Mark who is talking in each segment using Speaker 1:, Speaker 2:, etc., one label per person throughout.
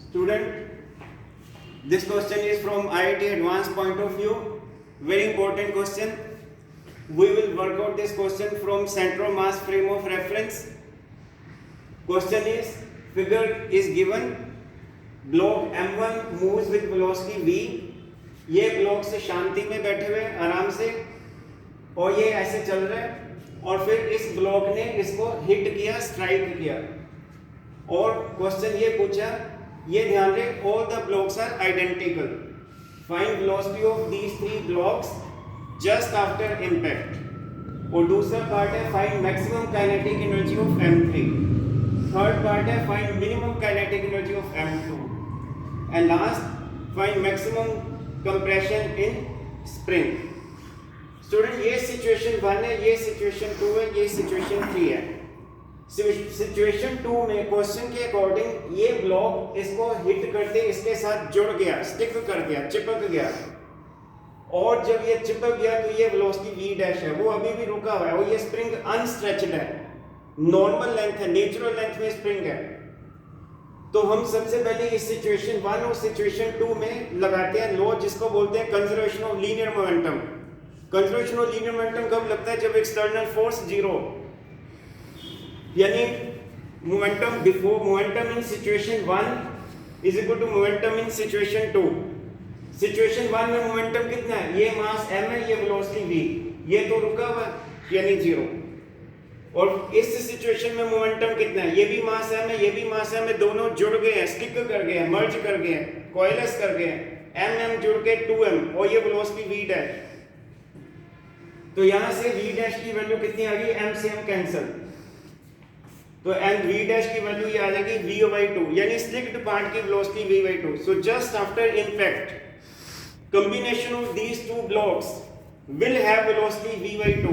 Speaker 1: Student, this question is from IIT advanced point of view. Very important question. We will work out this question from center of mass frame of reference. Question is, figure is given. Block M1 moves with velocity v. ये block से शांति में बैठे हुए आराम से और ये ऐसे चल रहा है और फिर इस ब्लॉक ने इसको हिट किया, स्ट्राइक किया और क्वेश्चन ये पूछा, ये ध्यान रहे, all the blocks are identical, find velocity of these three blocks just after impact. और दूसरा पार्ट है find maximum kinetic energy of M3, third part है find minimum kinetic energy of M2 and last find maximum compression in spring. Student, ये situation 1 है, ये situation 2 है, ये situation 3 है। सिचुएशन 2 में क्वेश्चन के अकॉर्डिंग ये ब्लॉक इसको हिट करते इसके साथ जुड़ गया, स्टिक कर गया, चिपक गया और जब ये चिपक गया तो ये वेलोसिटी v डैश है, वो अभी भी रुका हुआ है और ये स्प्रिंग अनस्ट्रेच्ड है, नॉर्मल लेंथ है, नेचुरल लेंथ में स्प्रिंग है। तो हम सबसे पहले इस सिचुएशन 1 और सिचुएशन 2 में लगाते हैं लॉ जिसको बोलते हैं conservation of linear momentum. Conservation of linear momentum कब लगता है? जब एक्सटर्नल फोर्स 0, यानी momentum before momentum in situation 1 is equal to momentum in situation 2। Situation 1 में मोमेंटम कितना है? ये मास m है, ये वेलोसिटी v, ये तो रुका हुआ यानी 0। और इस सिचुएशन में मोमेंटम कितना है? ये भी मास m है, ये भी मास m है, दोनों जुड़ गए हैं, स्टिक कर गए हैं, मर्ज कर गए हैं, कोएलेस कर गए हैं, m जुड़ के 2m और ये वेलोसिटी v डैश। तो यहां से v डैश की वैल्यू कितनी आ गई? m से m कैंसिल, तो एंड v डैश की वैल्यू ये आ जाएगी v/2, यानी स्टिक्ड पार्ट की velocity v/2। So just after impact combination of these two blocks will have velocity v/2।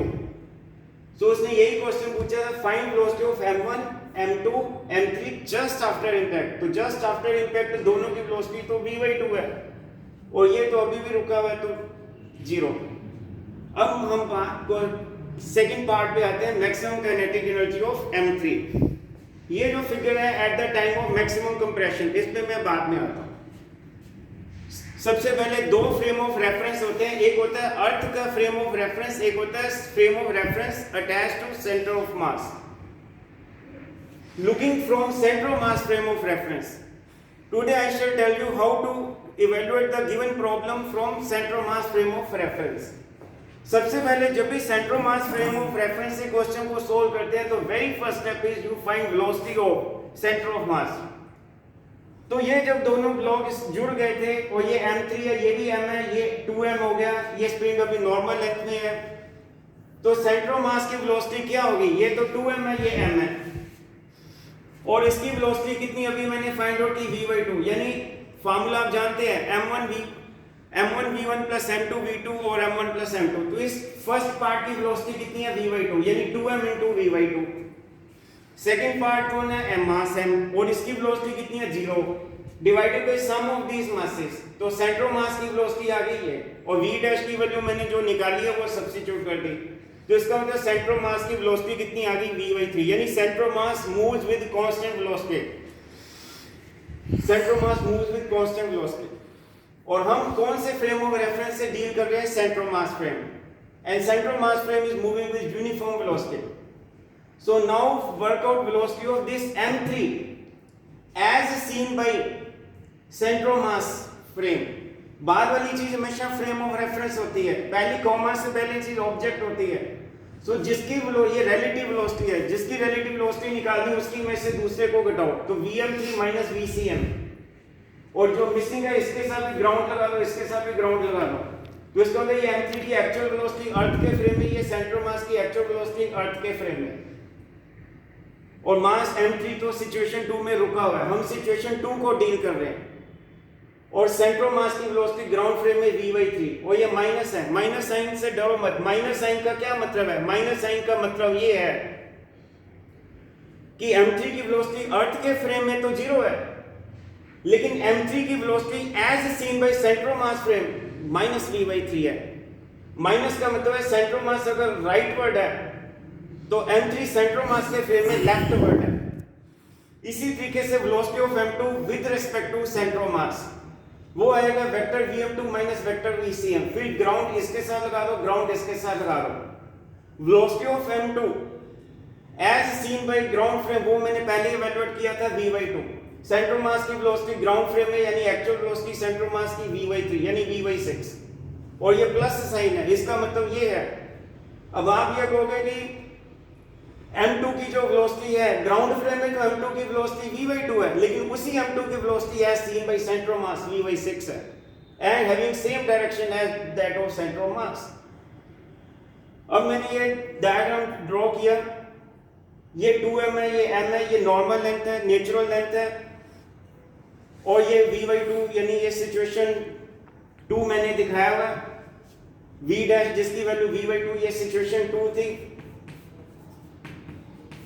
Speaker 1: so उसने यही क्वेश्चन पूछा था, find velocity of m1 m2 m3 just after impact. तो जस्ट आफ्टर इंपैक्ट दोनों की velocity तो v/2 है और ये तो अभी भी रुका हुआ है तो 0। अब हम सेकंड पार्ट पे आते हैं, maximum kinetic energy of M3। ये जो फिगर है at the time of maximum compression, इस पे मैं बाद में आता हूं। सबसे पहले दो फ्रेम ऑफ रेफरेंस होते हैं, एक होता है अर्थ का फ्रेम ऑफ रेफरेंस, एक होता है frame of reference attached to centre of mass. Looking from centre of mass frame of reference, today I shall tell you how to evaluate the given problem from centre of mass frame of reference. सबसे पहले जब भी centre of mass frame of reference से question को solve करते हैं तो very first step is you find velocity of centre of mass. तो ये जब दोनों ब्लॉक जुड़ गए थे और ये M3 है, ये भी M है, ये 2m हो गया, ये स्प्रिंग अभी नॉर्मल लेंथ में है, तो सेंटर ऑफ मास की वेलोसिटी क्या होगी? ये तो 2m है, ये m है और इसकी वेलोसिटी कितनी अभी मैंने फाइंड आउट की v/2, यानी फार्मूला आप जानते हैं m1 v1 plus m2 v2 और m1 प्लस m2। तो इस फर्स्ट पार्ट की वेलोसिटी कितनी है? v/2, यानी 2m into v/2। Second part कौन है? m मास m और इसकी वेलोसिटी कितनी है? 0 divided by sum of these masses. तो सेंटर ऑफ मास की वेलोसिटी आ गई है और v डैश की वैल्यू मैंने जो निकाली है वो सब्स्टिट्यूट कर दी। तो इसका मतलब सेंटर ऑफ मास की वेलोसिटी कितनी आ गई? v/3, यानी centre of mass moves with constant velocity. Centre of mass moves with constant velocity. और हम कौन से फ्रेम ऑफ रेफरेंस से डील कर रहे हैं? Centre of mass frame, and centre of mass frame is moving with uniform velocity. So now work out velocity of this M3 as seen by center of mass frame। बाद वाली चीज हमेशा frame of reference होती है, पहली comma से पहली चीज ऑब्जेक्ट होती है। सो जिसकी ये रिलेटिव वेलोसिटी है, जिसकी रिलेटिव वेलोसिटी निकालनी उसकी में से दूसरे को घटाओ, तो Vm3 माइनस Vcm, और जो मिसिंग है इसके साथ भी ग्राउंड लगा लो, इसके साथ भी ग्राउंड लगा लो। तो इसका मतलब ये M3 की एक्चुअल वेलोसिटी अर्थ के फ्रेम में, ये सेंटर ऑफ मास की एक्चुअल वेलोसिटी अर्थ के फ्रेम में, और मास M3 तो सिचुएशन 2 में रुका हुआ है, हम सिचुएशन 2 को डील कर रहे हैं। और सेंटर ऑफ मास की वेलोसिटी ग्राउंड फ्रेम में v/3 और ये माइनस है, माइनस साइन से डरो मत। माइनस साइन का क्या मतलब है? माइनस साइन का मतलब ये है कि M3 की वेलोसिटी अर्थ के फ्रेम में तो 0 है, लेकिन M3 की velocity as seen by centre of mass frame minus v/3 है। माइनस का मतलब है सेंटर ऑफ मास अगर राइट वर्ड है तो M3 सेंटर ऑफ मास के फ्रेम में लेफ्ट वर्ड है। इसी तरीके से velocity of m2 with respect to centre of mass वो आएगा vector vm2 minus vector vcm। फिर ग्राउंड इसके साथ लगा दो, ग्राउंड इसके साथ लगा दो। Velocity of m2 as seen by ground frame वो मैंने पहले इवैल्यूएट किया था v/2। सेंटर मास की वेलोसिटी ग्राउंड फ्रेम में यानी एक्चुअल वेलोसिटी सेंटर मास की v/3 यानी v/6 और ये प्लस साइन है, इसका मतलब ये है। अब आप ये कहोगे कि m2 की जो वेलोसिटी है ग्राउंड फ्रेम में, तो m2 की वेलोसिटी v/2 है, लेकिन उसी m2 की velocity as seen by centre of mass v/6 है and having same direction as that of centre of mass. अब मैंने ये डायग्राम ड्रॉ किया, ये 2m है, ये m है, ये नॉर्मल लेंथ है, नेचुरल लेंथ है, और ये v/2 यानी ये सिचुएशन 2 मैंने दिखाया हुआ, v डैश जिसकी वैल्यू v/2 ये सिचुएशन 2 थी।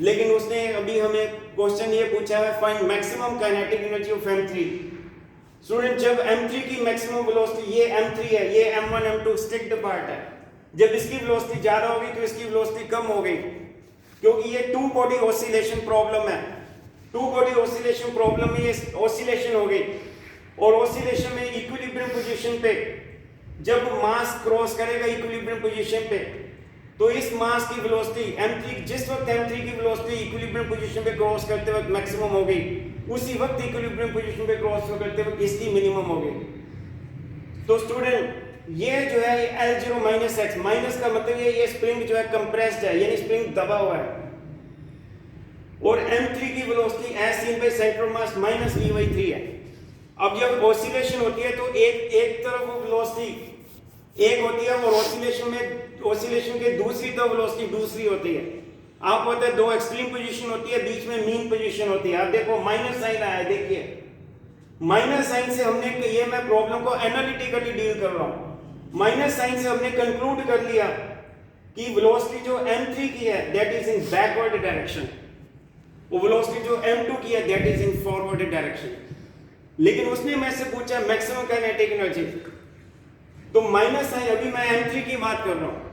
Speaker 1: लेकिन उसने अभी हमें क्वेश्चन ये पूछा है find maximum kinetic energy of m3। Student जब m3 की मैक्सिमम वेलोसिटी ये m3 है, ये m1 m2 स्टिक्ड पार्ट है, जब इसकी वेलोसिटी ज्यादा होगी तो इसकी वेलोसिटी कम हो गई, क्योंकि ये टू बॉडी ऑसिलेशन प्रॉब्लम है। टू बॉडी ऑसिलेशन प्रॉब्लम में ये ऑसिलेशन हो गई, और ऑसिलेशन में इक्विलिब्रियम पोजीशन पे जब मास क्रॉस करेगा इक्विलिब्रियम पोजीशन पे, तो इस मास की वेलोसिटी m3 जिस वक्त m3 की वेलोसिटी इक्विलिब्रियम पोजीशन पे क्रॉस करते वक्त मैक्सिमम हो गई, उसी वक्त इक्विलिब्रियम पोजीशन पे क्रॉस करते वक्त इसकी मिनिमम हो गई। तो स्टूडेंट ये जो है L0 माइनस x, माइनस का मतलब ये स्प्रिंग जो है कंप्रेस्ड है यानी स्प्रिंग दबा हुआ है, और m3 की velocity as seen by centre of mass minus v/3 है। अब जब ऑसिलेशन होती है तो एक तरफ वेलोसिटी एक होती है, और ऑसिलेशन के दूसरी तरफ वेलोसिटी दूसरी होती है। आप पता है दो एक्सट्रीम पोजीशन होती है, बीच में मीन पोजीशन होती है। आप देखो माइनस साइन आया, देखिए माइनस साइन से हमने ये मैं प्रॉब्लम को एनालिटिकली डील कर रहा हूं। माइनस साइन से हमने कंक्लूड कर लिया कि वेलोसिटी जो m3 की है that is in backward direction, वो वेलोसिटी जो m2 की है that is in forward direction. लेकिन उसने मैं से पूछा मैक्सिमम काइनेटिक एनर्जी, तो माइनस साइन, अभी मैं m3 की बात कर रहा हूं,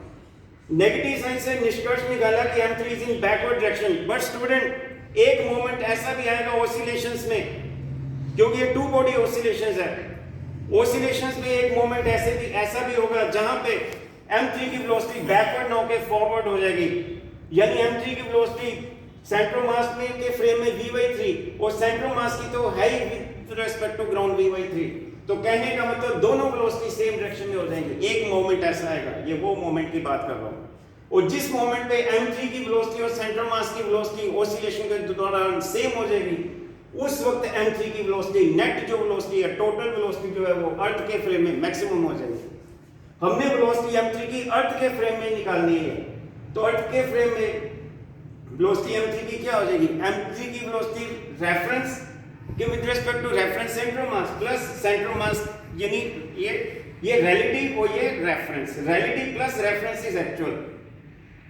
Speaker 1: नेगेटिव साइन से निष्कर्ष निकाला कि m3 is in backward direction. But student एक मोमेंट ऐसा भी आएगा ऑसिलेशंस में, क्योंकि ये टू बॉडी ऑसिलेशंस है, ऑसिलेशंस में एक मोमेंट ऐसा भी होगा जहां पे m3 की वेलोसिटी बैकवर्ड ना होकर फॉरवर्ड हो जाएगी, यानी m3 की वेलोसिटी सेंटर मास में के फ्रेम में v/3 और सेंटर मास की तो है ही with respect to ground v/3। तो कहने का मतलब दोनों वेलोसिटी सेम डायरेक्शन में हो जाएंगे। एक मोमेंट ऐसा आएगा, ये वो मोमेंट की बात कर रहा हूं, और जिस मोमेंट पे m3 की वेलोसिटी और सेंटर मास की वेलोसिटी ऑसिलेशन के दौरान सेम हो जाएगी, उस वक्त m3 की वेलोसिटी नेट जो वेलोसिटी है, टोटल वेलोसिटी जो है वो अर्थ के फ्रेम में मैक्सिमम हो जाएगी। हमने वेलोसिटी m3 की अर्थ के फ्रेम में निकालनी है, तो अर्थ के फ्रेम में वेलोसिटी m3 की क्या हो जाएगी, m3 की वेलोसिटी रेफरेंस के with respect to reference centre mass plus centre mass, यानी ये रिलेटिव और ये reference, relative plus reference is actual.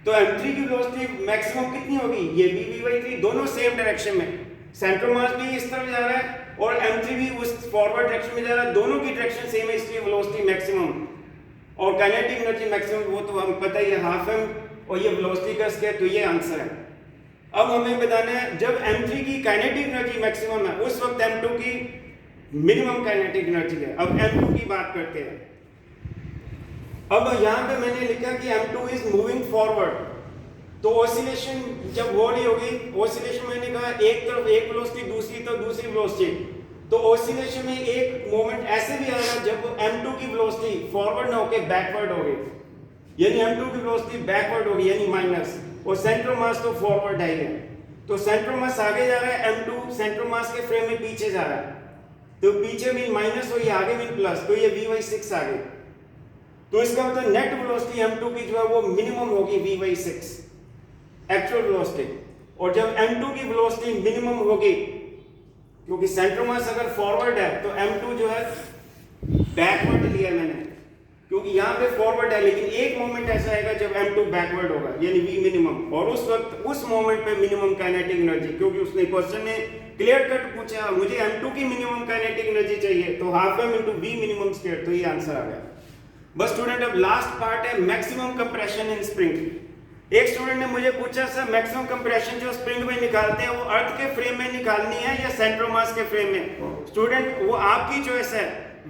Speaker 1: तो m3 की वेलोसिटी मैक्सिमम कितनी होगी, ये v/3, दोनों सेम डायरेक्शन में, सेंटर मास भी इस तरफ जा रहा है और m3 भी उस फॉरवर्ड डायरेक्शन में जा रहा है, दोनों की डायरेक्शन सेम है, इसलिए वेलोसिटी मैक्सिमम और काइनेटिक एनर्जी मैक्सिमम वो तो हम पता ही है हाफ m, और ये वेलोसिटी का स्क्वायर, तो ये आंसर है। अब हमें बताना है जब m3 की काइनेटिक एनर्जी मैक्सिमम है उस वक्त m2 की मिनिमम काइनेटिक एनर्जी है। अब m2 की बात करते हैं। अब यहां पे मैंने लिखा कि m2 इज मूविंग फॉरवर्ड, तो ऑसिलेशन जब हो रही होगी, ऑसिलेशन मैंने कहा एक तरफ एक वेलोसिटी दूसरी तरफ दूसरी वेलोसिटी, तो ऑसिलेशन में एक मोमेंट ऐसे भी आएगा जब m2 की वेलोसिटी फॉरवर्ड ना होकर बैकवर्ड होगी, यानी m2 की वेलोसिटी बैकवर्ड होगी यानी माइनस, और सेंटर मास तो फॉरवर्ड है, तो सेंटर मास आगे जा रहा है, m2 सेंटर मास के फ्रेम में पीछे जा रहा है, तो पीछे मीन माइनस और ये आगे मीन प्लस, तो ये v/6 आ गई। तो इसका मतलब नेट वेलोसिटी m2 की जो है वो मिनिमम होगी v/6 एक्चुअल वेलोसिटी, और जब m2 की वेलोसिटी मिनिमम होगी, क्योंकि सेंटर मास अगर फॉरवर्ड है तो m2 जो है बैकवर्ड लिया मैंने, क्योंकि यहाँ पे फॉरवर्ड है, लेकिन एक मोमेंट ऐसा आएगा जब m2 बैकवर्ड होगा यानी v मिनिमम, और उस वक्त उस मोमेंट पे मिनिमम काइनेटिक एनर्जी, क्योंकि उसने क्वेश्चन में क्लियर कट पूछा मुझे m2 की मिनिमम काइनेटिक एनर्जी चाहिए, तो half m into v minimum square, तो ये आंसर आ गया। बस स्टूडेंट अब लास्ट पार्ट है मैक्सिमम कंप्रेशन इन स्प्रिंग। एक स्टूडेंट ने मुझे पूछा सर मैक्सिमम कंप्रेशन जो स्प्रिंग में निकालते हैं वो अर्थ के फ्रेम में निकालनी है या सेंटर ऑफ मास के फ्रेम में? स्टूडेंट वो आपकी चॉइस है,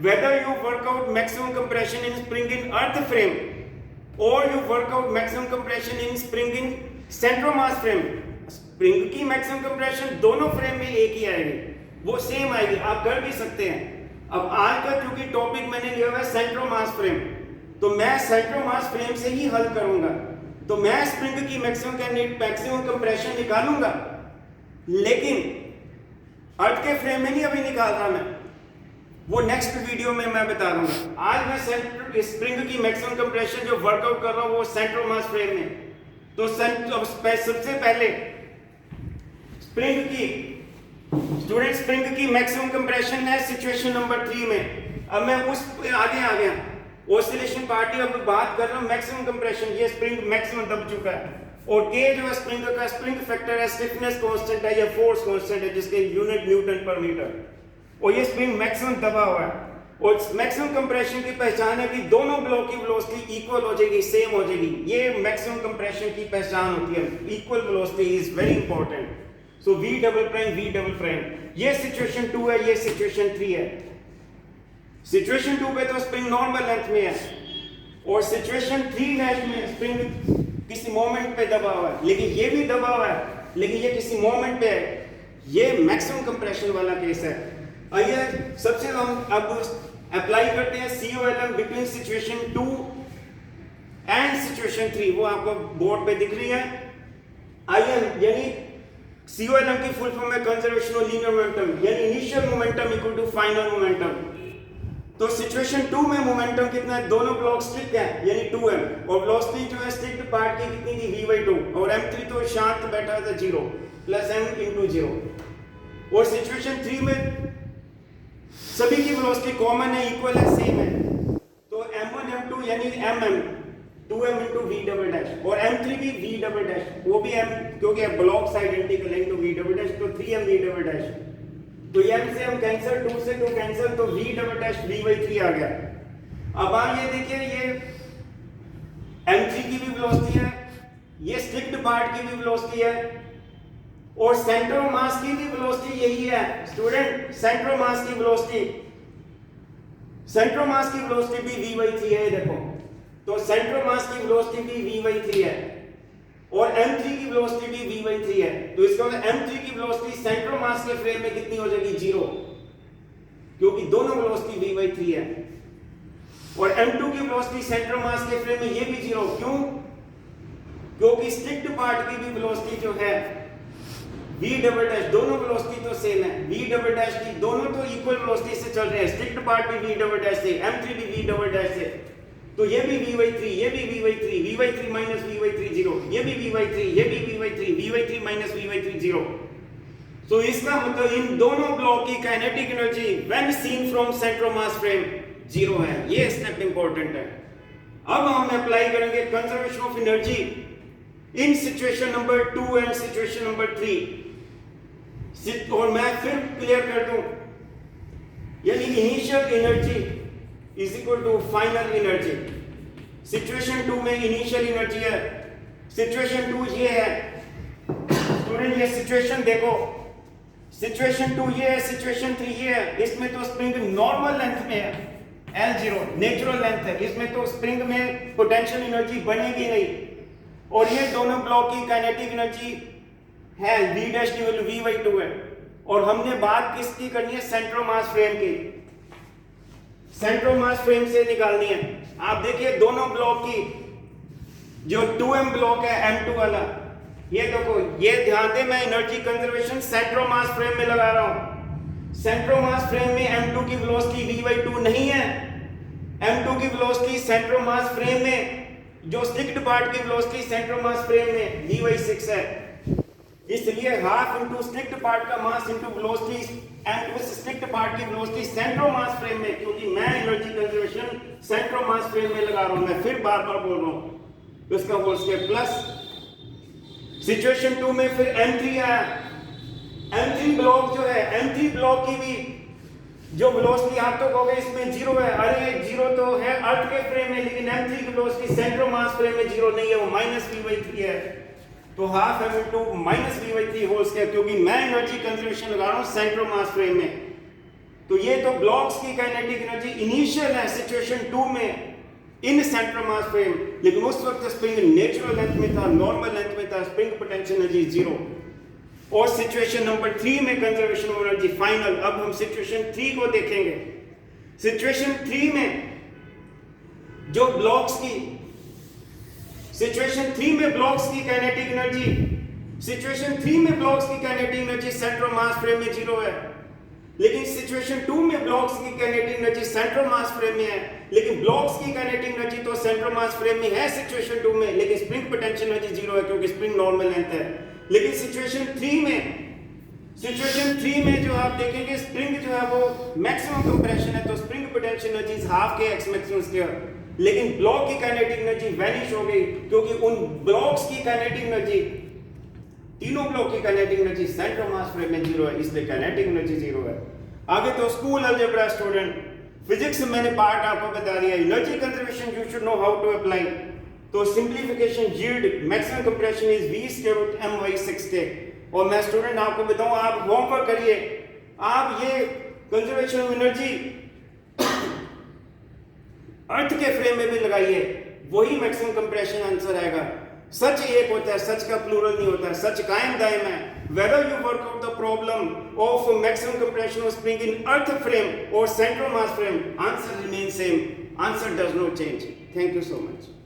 Speaker 1: whether you work out maximum compression in spring in earth frame or you work out maximum compression in spring in center of mass frame. Spring की मैक्सिमम कंप्रेशन दोनों frame में एक ही आएगी, वो सेम आएगी, आप कर भी सकते हैं। अब आज का क्योंकि टॉपिक मैंने लिया हुआ है सेंटर ऑफ मास फ्रेम, तो मैं सेंटर ऑफ मास फ्रेम से ही हल करूंगा। तो मैं स्प्रिंग की मैक्सिमम कंप्रेशन निकालूंगा, लेकिन अर्थ के फ्रेम में नहीं अभी निकाल रहा मैं, वो नेक्स्ट वीडियो में मैं बता दूंगा। आज मैं स्प्रिंग की मैक्सिमम कंप्रेशन जो वर्कआउट कर रहा हूं वो सेंटर ऑफ मास फ्रेम में। तो सबसे पहले स्प्रिंग की मैक्सिमम कंप्रेशन है सिचुएशन नंबर 3 में। अब मैं उस आगे आ गया, ऑसिलेशन पार्टी, अब बात कर रहा हूं मैक्सिमम कंप्रेशन। ये स्प्रिंग मैक्सिमम दब चुका है और के जो है स्प्रिंग का स्प्रिंग फैक्टर है, स्टिफनेस कांस्टेंट है या फोर्स कांस्टेंट है जिसके यूनिट न्यूटन पर मीटर, और ये स्प्रिंग मैक्सिमम दबा हुआ है। और मैक्सिमम कंप्रेशन की पहचान है कि दोनों ब्लॉक की वेलोसिटी इक्वल हो जाएगी, सेम हो जाएगी। ये मैक्सिमम कंप्रेशन की पहचान होती है, equal velocity is very important. So V double prime, ये सिचुएशन 2 है, ये सिचुएशन 3 है। सिचुएशन 2 पे तो स्प्रिंग नॉर्मल लेंथ में है और सिचुएशन 3 में स्प्रिंग किसी मोमेंट पे दबा हुआ है, लेकिन ये भी दबा हुआ है, लेकिन ये किसी मोमेंट पे है। ये मैक्सिमम कंप्रेशन वाला केस है। आइए सबसे हम अब अप्लाई करते हैं COLM between situation 2 and situation 3, वो आपको बोर्ड पे दिख रही है। आइए, यानी COLM की फुल फॉर्म है कंजर्वेशन ऑफ लीनियर मोमेंटम, यानी initial momentum equal to final momentum. तो सिचुएशन 2 में मोमेंटम कितना है, दोनों ब्लॉक स्टिक है यानी 2m, और वेलोसिटी जो है स्टिक्ड पार्ट की कितनी थी v/2, और m3 तो शांत बैठा था 0 प्लस m into 0। और सिचुएशन 3 में सभी की वेलोसिटी कॉमन है, इक्वल है, सेम है। तो m1 m2 यानी mm 2m into v double dash, और m3 भी v डबल डैश, वो भी m क्योंकि ब्लॉक्स आइडेंटिकल है तो v डबल डैश, तो 3m v डबल डैश। तो m से हम कैंसिल, 2 से 2 कैंसिल, तो v डबल डैश v/3 आ गया। अब आप ये देखिए, ये m3 की भी वेलोसिटी है, ये स्टिक्ड पार्ट की भी वेलोसिटी है, और सेंटर ऑफ मास की भी वेलोसिटी यही है स्टूडेंट। सेंटर ऑफ मास की वेलोसिटी भी v/3 है, देखो। तो सेंटर ऑफ मास की वेलोसिटी भी v/3 है और m3 की वेलोसिटी भी v/3 है। तो इसका मतलब m3 की वेलोसिटी सेंटर ऑफ मास के फ्रेम में कितनी हो जाएगी, 0, क्योंकि दोनों वेलोसिटी v/3 है। और m2 की वेलोसिटी सेंटर ऑफ मास के फ्रेम में ये भी 0, क्यों? क्योंकि स्टिक्ड पार्ट की भी वेलोसिटी जो है v डबल डैश, दोनों वेलोसिटी तो सेम है, v डबल डैश की दोनों तो इक्वल वेलोसिटी से चल रहे हैं, स्टिक्ड पार्ट भी v डबल डैश से, m3 भी v डबल डैश से, तो ये भी v/3, ये भी v/3 माइनस v/3 0, ये भी v/3, ये भी v/3 माइनस v/3 0। तो इसका मतलब इन दोनों ब्लॉक की kinetic energy when seen from centre of mass frame 0 है। ये स्टेप इंपॉर्टेंट है। अब हम अप्लाई करेंगे conservation of energy in situation number 2 and situation number 3। और मैं फिर क्लियर कर दूं, यानी initial energy is equal to final energy. Situation 2 में इनिशियल एनर्जी है, सिचुएशन 2 ये है स्टूडेंट, ये सिचुएशन देखो, सिचुएशन 2 ये है, सिचुएशन 3 ये है। इसमें तो स्प्रिंग नॉर्मल लेंथ में है, L0 नेचुरल लेंथ है, इसमें तो स्प्रिंग में पोटेंशियल एनर्जी बनेगी नहीं। और ये दोनों ब्लॉक की काइनेटिक एनर्जी है v डैश की वैल्यू v/2 है। और हमने बात किसकी करनी है, सेंटर ऑफ मास फ्रेम की, सेंटर ऑफ मास फ्रेम से निकालनी है। आप देखिए दोनों ब्लॉक की, जो 2m ब्लॉक है m2 वाला, ये देखो, ये ध्यान दे, मैं energy conservation centre of mass frame में लगा रहा हूं। सेंटर ऑफ मास फ्रेम में m2 की वेलोसिटी v/2 नहीं है, m2 की velocity centre of mass frame में, जो स्टिक्ड पार्ट की velocity centre of mass frame में v/6 है। इसलिए हाफ इनटू स्टिक्ड पार्ट का मास इनटू वेलोसिटी एंड उस स्टिक्ड पार्ट की velocity centre of mass frame में, क्योंकि मैं energy conservation centre of mass frame में लगा रहा हूं, मैं फिर बार बार बोल रहा हूं, तो इसका होल स्क्वायर प्लस सिचुएशन 2 में फिर m3 आया। m3 ब्लॉक जो है, m3 ब्लॉक की भी जो वेलोसिटी आप तो कहोगे इसमें जीरो है, अरे जीरो तो है अर्थ के फ्रेम में, लेकिन m3 की velocity centre of mass frame में जीरो नहीं है, वो माइनस v/3 है। तो half m into minus v/3 whole square, क्योंकि मैं एनर्जी कंजर्वेशन लगा रहा हूँ सेंटर ऑफ मास फ्रेम में। तो ये तो ब्लॉक्स की काइनेटिक एनर्जी इनिशियल है सिचुएशन 2 में इन सेंटर ऑफ मास फ्रेम, लेकिन उस वक्त स्प्रिंग नेचुरल लेंथ में था, नॉर्मल लेंथ में था, स्प्रिंग पोटेंशियल एनर्जी जीरो। और सिचुएशन नंबर 3 में कंजर्वेशन ऑफ एनर्जी फाइनल। अब हम सिचुएशन 3 को देखेंगे। सिचुएशन 3 में जो ब्लॉक्स की सिचुएशन 3 में ब्लॉक्स की काइनेटिक एनर्जी सिचुएशन 3 में ब्लॉक्स की kinetic energy centre of mass frame में जीरो है, लेकिन सिचुएशन 2 में ब्लॉक्स की kinetic energy centre of mass frame में है, लेकिन ब्लॉक्स की काइनेटिक एनर्जी तो सेंटर ऑफ मास फ्रेम में है सिचुएशन 2 में, लेकिन स्प्रिंग पोटेंशियल एनर्जी जीरो है क्योंकि स्प्रिंग नॉर्मल लेंथ है। लेकिन सिचुएशन 3 में जो आप देखेंगे स्प्रिंग जो है वो मैक्सिमम कंप्रेशन है, तो spring potential energy is half के x मैक्सिमम स्क्वायर, लेकिन ब्लॉक की काइनेटिक एनर्जी वैनिश हो गई क्योंकि उन ब्लॉक्स की काइनेटिक एनर्जी तीनों ब्लॉक की kinetic energy centre of mass frame में जीरो है, इसलिए काइनेटिक एनर्जी जीरो है। आगे तो स्कूल अलजेब्रा स्टूडेंट, फिजिक्स में मैंने पार्ट आपको बता दिया, energy conservation you should know how to apply. तो simplification yield maximum compression is v square root m/6k। और मैं स्टूडेंट आपको बताऊं, आप होमवर्क करिए, आप ये कंजर्वेशन ऑफ एनर्जी अर्थ के फ्रेम में भी लगाइए, वही मैक्सिमम कंप्रेशन आंसर आएगा। सच एक होता है, सच का प्लूरल नहीं होता है, सच कायम दायम है। whether you work out the problem of maximum compression of spring in earth frame or central mass frame, answer remains same, answer does not change. Thank you so much.